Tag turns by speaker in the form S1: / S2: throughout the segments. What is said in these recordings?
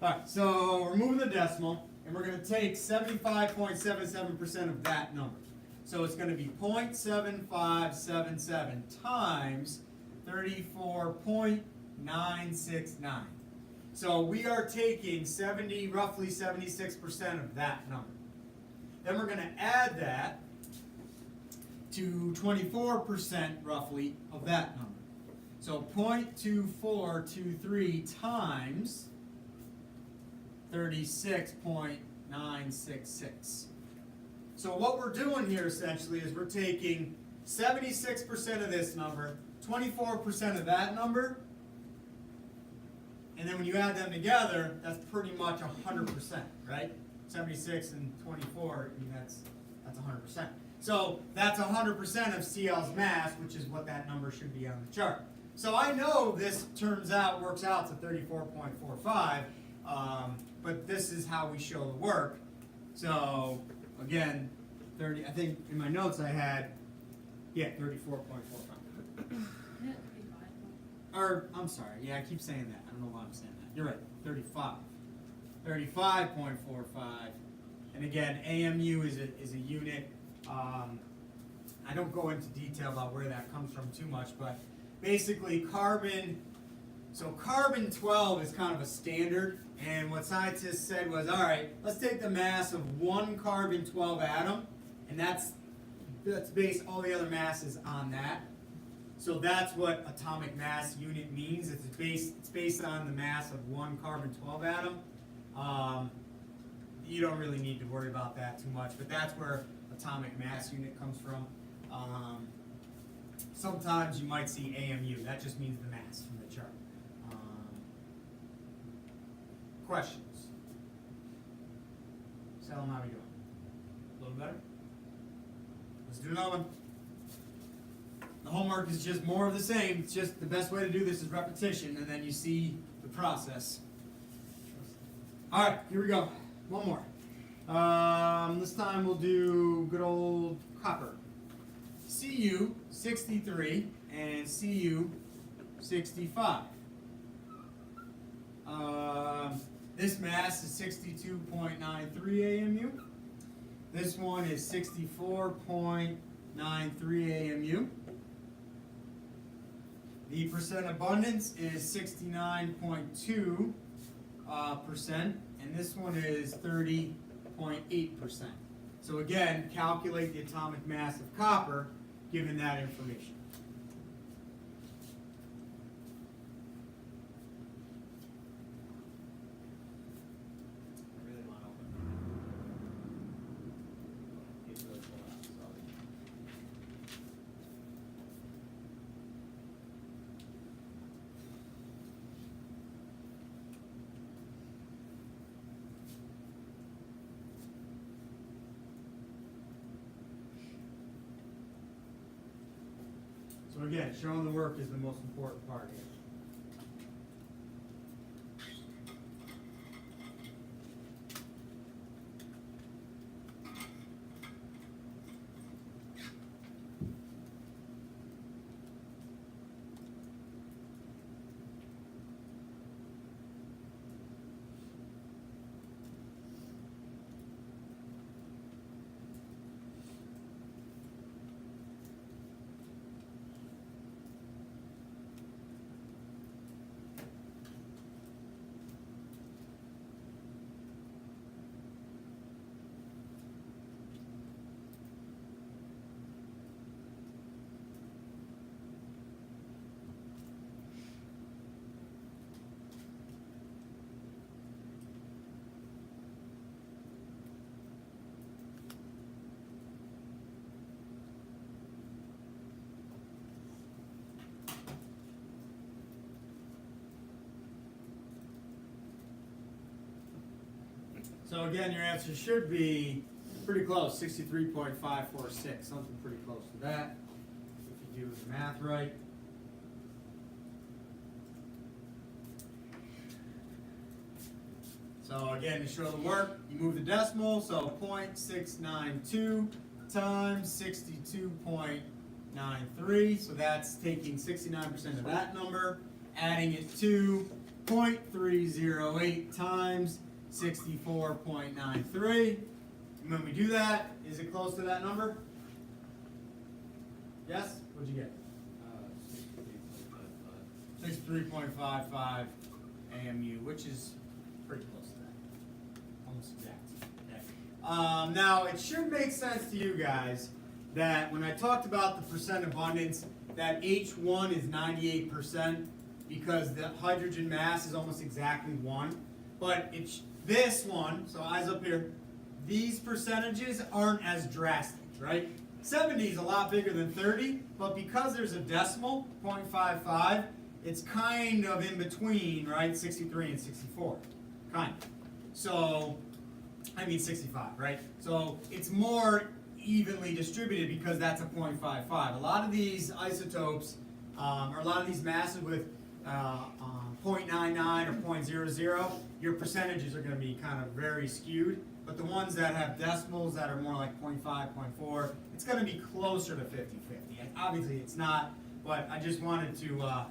S1: Alright, so we're moving the decimal, and we're going to take 75.77% of that number. So it's going to be 0.7577 times 34.969. So we are taking roughly 76% of that number. Then we're going to add that to 24% roughly of that number. So 0.2423 times 36.966. So what we're doing here essentially is we're taking 76% of this number, 24% of that number, and then when you add them together, that's pretty much 100%, right? 76 and 24, I mean, that's 100%. So that's 100% of CL's mass, which is what that number should be on the chart. So I know this works out to 34.45, but this is how we show the work. So again, I think in my notes I had, 34.45. Or, I'm sorry, I keep saying that. I don't know why I'm saying that. You're right, 35. 35.45. And again, AMU is a unit. I don't go into detail about where that comes from too much, but basically carbon 12 is kind of a standard, and what scientists said was, all right, let's take the mass of one carbon 12 atom, and that's based all the other masses on that. So that's what atomic mass unit means. It's based on the mass of one carbon 12 atom. You don't really need to worry about that too much, but that's where atomic mass unit comes from. Sometimes you might see AMU. That just means the mass from the chart. Questions? Salem, how are we doing? A little better? Let's do another one. The homework is just more of the same. It's just the best way to do this is repetition, and then you see the process. All right, here we go. One more. This time we'll do good old copper. Cu 63 and Cu 65. This mass is 62.93 AMU. This one is 64.93 AMU. The percent abundance is 69.2%, and this one is 30.8%. So again, calculate the atomic mass of copper given that information. So again, showing the work is the most important part here. So again, your answer should be pretty close, 63.546, something pretty close to that, if you do the math right. So again, to show the work, you move the decimal, so 0.692 times 62.93, so that's taking 69% of that number, adding it to 0.308 times 64.93. And when we do that, is it close to that number? Yes? What'd you get? 63.55 AMU, which is pretty close to that. Almost exact. Okay. Now, it should make sense to you guys that when I talked about the percent abundance, that H1 is 98% because the hydrogen mass is almost exactly 1. But it's this one, so eyes up here, these percentages aren't as drastic, right? 70 is a lot bigger than 30, but because there's a decimal, 0.55, it's kind of in between, right? 63 and 64, kind of. So, I mean 65, right? So it's more evenly distributed because that's a 0.55. A lot of these isotopes, or a lot of these masses with 0.99 or 0.00, your percentages are going to be kind of very skewed. But the ones that have decimals that are more like 0.5, 0.4, it's going to be closer to 50-50. Obviously it's not, but I just wanted to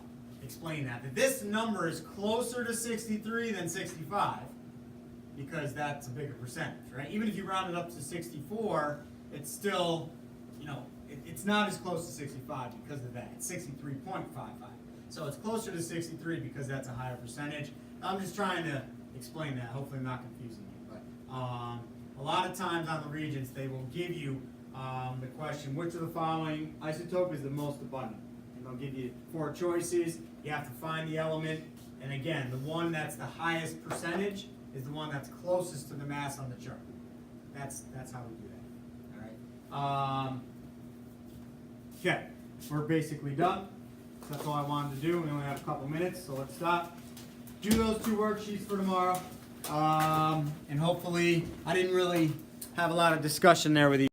S1: explain that this number is closer to 63 than 65 because that's a bigger percentage, right? Even if you round it up to 64, it's still, you know, it's not as close to 65 because of that. It's 63.55. So it's closer to 63 because that's a higher percentage. I'm just trying to explain that. Hopefully I'm not confusing you. But a lot of times on the Regents, they will give you the question, which of the following isotope is the most abundant? And they'll give you 4 choices. You have to find the element. And again, the one that's the highest percentage is the one that's closest to the mass on the chart. That's how we do that. All right. Okay, we're basically done. That's all I wanted to do. We only have a couple minutes, so let's stop. Do those 2 worksheets for tomorrow. And hopefully, I didn't really have a lot of discussion there with you.